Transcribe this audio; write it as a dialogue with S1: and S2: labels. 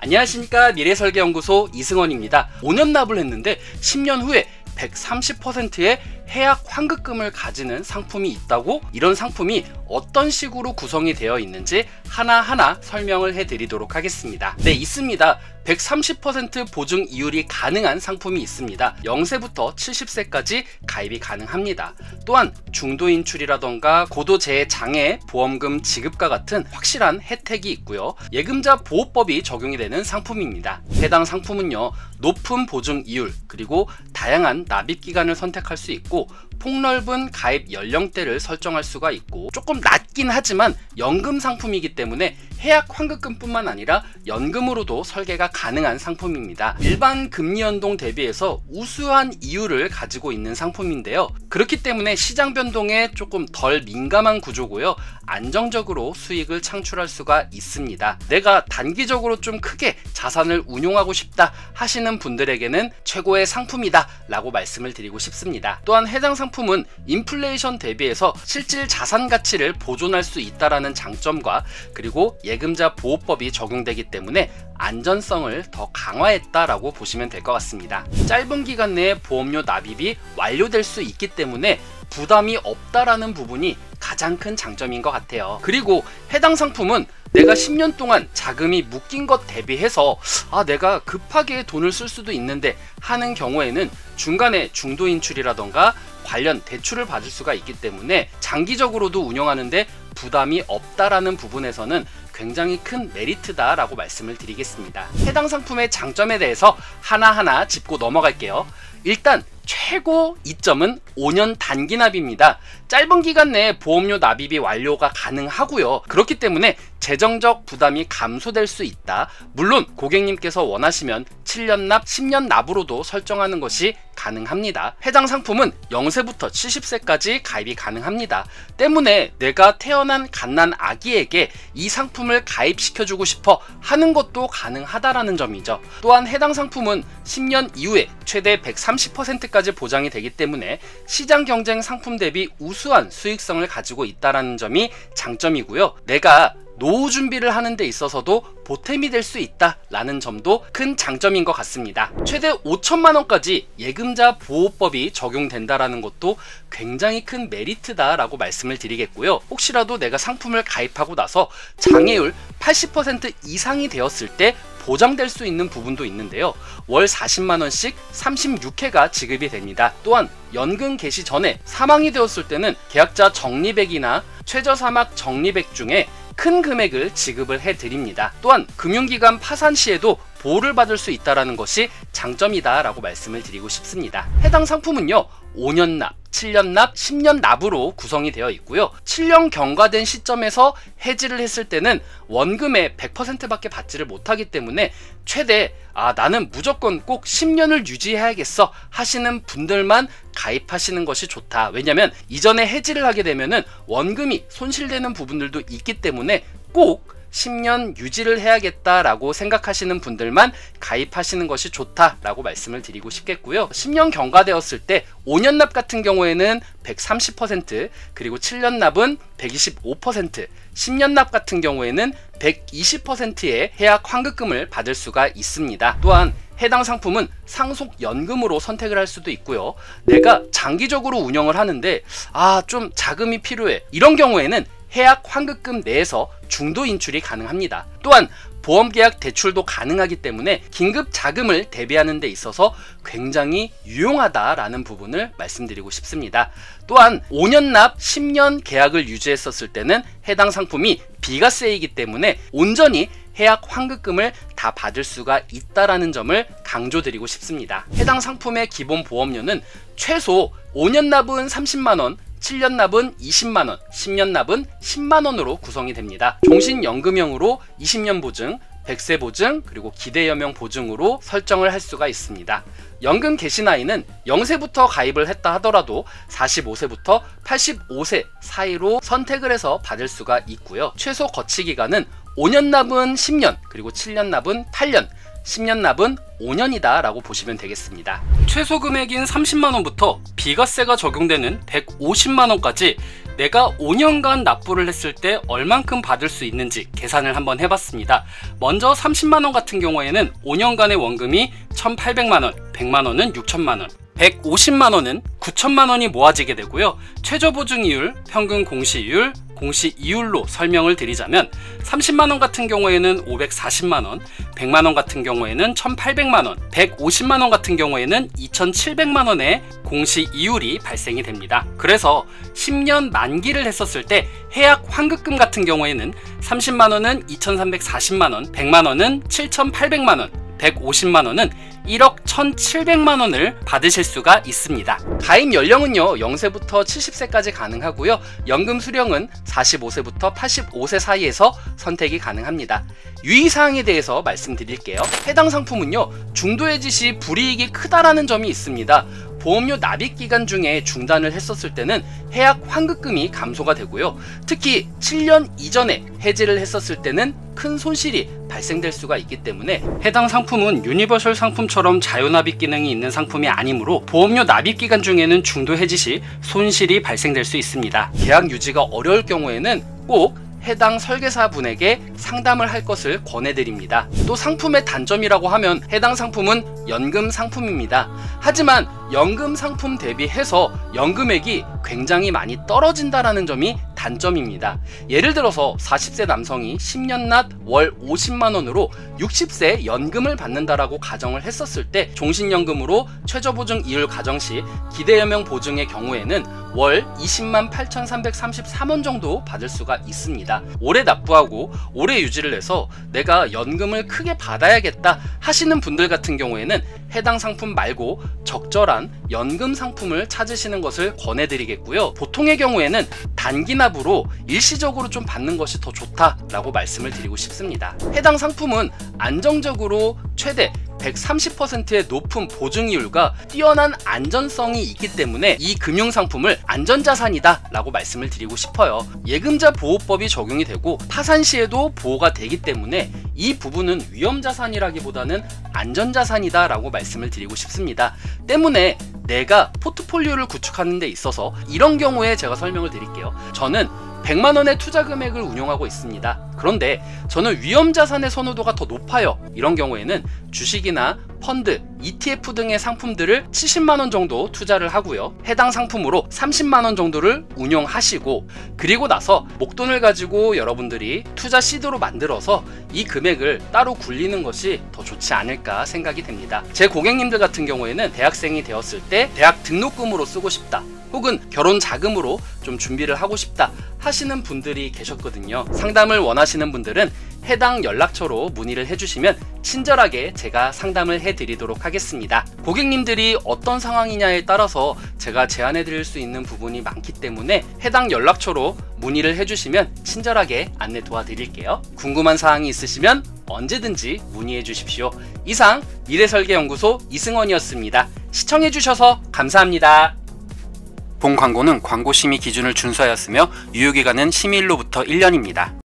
S1: 안녕하십니까, 미래설계연구소 이승원입니다. 5년 납을 했는데 10년 후에 130%의 해약 환급금을 가지는 상품이 있다고? 이런 상품이 어떤 식으로 구성이 되어 있는지 하나하나 설명을 해드리도록 하겠습니다. 네, 있습니다. 130% 보증 이율이 가능한 상품이 있습니다. 0세부터 70세까지 가입이 가능합니다. 또한 중도 인출이라던가 고도재해 장애 보험금 지급과 같은 확실한 혜택이 있고요. 예금자 보호법이 적용이 되는 상품입니다. 해당 상품은요, 높은 보증 이율 그리고 다양한 납입 기간을 선택할 수 있고 폭넓은 가입 연령대를 설정할 수가 있고 조금 낮긴 하지만 연금 상품이기 때문에 해약 환급금 뿐만 아니라 연금으로도 설계가 가능한 상품입니다. 일반 금리 연동 대비해서 우수한 이율을 가지고 있는 상품인데요. 그렇기 때문에 시장 변동에 조금 덜 민감한 구조고요. 안정적으로 수익을 창출할 수가 있습니다. 내가 단기적으로 좀 크게 자산을 운용하고 싶다 하시는 분들에게는 최고의 상품이다 라고 말씀을 드리고 싶습니다. 또한 해당 상품은 인플레이션 대비해서 실질 자산 가치를 보존할 수 있다라는 장점과 그리고 예금자 보호법이 적용되기 때문에 안전성을 더 강화했다라고 보시면 될 것 같습니다. 짧은 기간 내에 보험료 납입이 완료될 수 있기 때문에 부담이 없다라는 부분이 가장 큰 장점인 것 같아요. 그리고 해당 상품은 내가 10년 동안 자금이 묶인 것 대비해서 내가 급하게 돈을 쓸 수도 있는데 하는 경우에는 중간에 중도 인출이라던가 관련 대출을 받을 수가 있기 때문에 장기적으로도 운영하는데 부담이 없다라는 부분에서는 굉장히 큰 메리트다 라고 말씀을 드리겠습니다. 해당 상품의 장점에 대해서 하나하나 짚고 넘어갈게요. 일단 최고 이점은 5년 단기 납입니다. 짧은 기간 내에 보험료 납입이 완료가 가능하고요. 그렇기 때문에 재정적 부담이 감소될 수 있다. 물론 고객님께서 원하시면 7년 납, 10년 납으로도 설정하는 것이 가능합니다. 해당 상품은 0세부터 70세까지 가입이 가능합니다. 때문에 내가 태어난 갓난 아기에게 이 상품을 가입시켜주고 싶어 하는 것도 가능하다라는 점이죠. 또한 해당 상품은 10년 이후에 최대 130%까지 보장이 되기 때문에 시장 경쟁 상품 대비 우수한 수익성을 가지고 있다는 점이 장점이고요. 내가 노후 준비를 하는 데 있어서도 보탬이 될 수 있다라는 점도 큰 장점인 것 같습니다. 최대 5천만 원까지 예금자 보호법이 적용된다라는 것도 굉장히 큰 메리트다라고 말씀을 드리겠고요. 혹시라도 내가 상품을 가입하고 나서 장애율 80% 이상이 되었을 때 보장될 수 있는 부분도 있는데요. 월 40만 원씩 36회가 지급이 됩니다. 또한 연금 개시 전에 사망이 되었을 때는 계약자 적립액이나 최저사막 적립액 중에 큰 금액을 지급을 해드립니다. 또한 금융기관 파산 시에도 보호를 받을 수 있다는 것이 장점이다 라고 말씀을 드리고 싶습니다. 해당 상품은요, 5년 납, 7년 납, 10년 납으로 구성이 되어 있고요. 7년 경과된 시점에서 해지를 했을 때는 원금의 100%밖에 받지를 못하기 때문에 최대 나는 무조건 꼭 10년을 유지해야겠어 하시는 분들만 가입하시는 것이 좋다. 왜냐면 이전에 해지를 하게 되면은 원금이 손실되는 부분들도 있기 때문에 꼭 10년 유지를 해야겠다라고 생각하시는 분들만 가입하시는 것이 좋다라고 말씀을 드리고 싶겠고요. 10년 경과되었을 때 5년 납 같은 경우에는 130%, 그리고 7년 납은 125%, 10년 납 같은 경우에는 120%의 해약 환급금을 받을 수가 있습니다. 또한 해당 상품은 상속연금으로 선택을 할 수도 있고요. 내가 장기적으로 운영을 하는데 좀 자금이 필요해. 이런 경우에는 해약 환급금 내에서 중도 인출이 가능합니다. 또한 보험계약 대출도 가능하기 때문에 긴급 자금을 대비하는 데 있어서 굉장히 유용하다라는 부분을 말씀드리고 싶습니다. 또한 5년 납 10년 계약을 유지했었을 때는 해당 상품이 비과세이기 때문에 온전히 해약 환급금을 다 받을 수가 있다라는 점을 강조드리고 싶습니다. 해당 상품의 기본 보험료는 최소 5년 납은 30만 원, 7년 납은 20만원, 10년 납은 10만원으로 구성이 됩니다. 종신연금형으로 20년 보증, 100세 보증, 그리고 기대여명 보증으로 설정을 할 수가 있습니다. 연금 개시 나이는 0세부터 가입을 했다 하더라도 45세부터 85세 사이로 선택을 해서 받을 수가 있고요. 최소 거치 기간은 5년 납은 10년, 그리고 7년 납은 8년, 10년 납은 5년이다 라고 보시면 되겠습니다. 최소 금액인 30만원부터 비과세가 적용되는 150만원까지 내가 5년간 납부를 했을 때 얼만큼 받을 수 있는지 계산을 한번 해봤습니다. 먼저 30만원 같은 경우에는 5년간의 원금이 1,800만원, 100만원은 6천만원, 150만원은 9천만원이 모아지게 되고요. 최저보증이율, 평균 공시이율, 공시이율로 설명을 드리자면 30만원 같은 경우에는 540만원, 100만원 같은 경우에는 1800만원, 150만원 같은 경우에는 2700만원의 공시이율이 발생이 됩니다. 그래서 10년 만기를 했었을 때 해약 환급금 같은 경우에는 30만원은 2340만원, 100만원은 7800만원, 150만원은 1억 1700만원을 받으실 수가 있습니다. 가입 연령은요 0세부터 70세까지 가능하고요. 연금 수령은 45세부터 85세 사이에서 선택이 가능합니다. 유의사항에 대해서 말씀드릴게요. 해당 상품은요 중도해지 시 불이익이 크다라는 점이 있습니다. 보험료 납입 기간 중에 중단을 했었을 때는 해약 환급금이 감소가 되고요. 특히 7년 이전에 해지를 했었을 때는 큰 손실이 발생될 수가 있기 때문에 해당 상품은 유니버설 상품처럼 자유납입 기능이 있는 상품이 아니므로 보험료 납입 기간 중에는 중도 해지 시 손실이 발생될 수 있습니다. 계약 유지가 어려울 경우에는 꼭 해당 설계사분에게 상담을 할 것을 권해드립니다. 또 상품의 단점이라고 하면 해당 상품은 연금 상품입니다. 하지만 연금 상품 대비해서 연금액이 굉장히 많이 떨어진다는 점이 단점입니다. 예를 들어서 40세 남성이 10년 납 월 50만원으로 60세 연금을 받는다라고 가정을 했었을 때 종신연금으로 최저보증 이율 가정 시 기대여명 보증의 경우에는 월 20만 8,333원 정도 받을 수가 있습니다. 오래 납부하고 오래 유지를 해서 내가 연금을 크게 받아야겠다 하시는 분들 같은 경우에는 해당 상품 말고 적절한 연금 상품을 찾으시는 것을 권해드리겠고요. 보통의 경우에는 단기 납으로 일시적으로 좀 받는 것이 더 좋다라고 말씀을 드리고 싶습니다. 해당 상품은 안정적으로 최대 130%의 높은 보증이율과 뛰어난 안전성이 있기 때문에 이 금융상품을 안전자산이다 라고 말씀을 드리고 싶어요. 예금자 보호법이 적용이 되고 파산 시에도 보호가 되기 때문에 이 부분은 위험자산이라기보다는 안전자산이다 라고 말씀을 드리고 싶습니다. 때문에 내가 포트폴리오를 구축하는 데 있어서 이런 경우에 제가 설명을 드릴게요. 저는 100만원의 투자 금액을 운용하고 있습니다. 그런데 저는 위험자산의 선호도가 더 높아요. 이런 경우에는 주식이나 펀드, ETF 등의 상품들을 70만원 정도 투자를 하고요. 해당 상품으로 30만원 정도를 운용하시고 그리고 나서 목돈을 가지고 여러분들이 투자 시드로 만들어서 이 금액을 따로 굴리는 것이 더 좋지 않을까 생각이 됩니다. 제 고객님들 같은 경우에는 대학생이 되었을 때 대학 등록금으로 쓰고 싶다, 혹은 결혼 자금으로 좀 준비를 하고 싶다 하시는 분들이 계셨거든요. 상담을 원하시는 분들은 해당 연락처로 문의를 해주시면 친절하게 제가 상담을 해드리도록 하겠습니다. 고객님들이 어떤 상황이냐에 따라서 제가 제안해 드릴 수 있는 부분이 많기 때문에 해당 연락처로 문의를 해주시면 친절하게 안내 도와드릴게요. 궁금한 사항이 있으시면 언제든지 문의해 주십시오. 이상 미래설계연구소 이승원이었습니다. 시청해 주셔서 감사합니다. 본 광고는 광고 심의 기준을 준수하였으며 유효기간은 심의일로부터 1년입니다.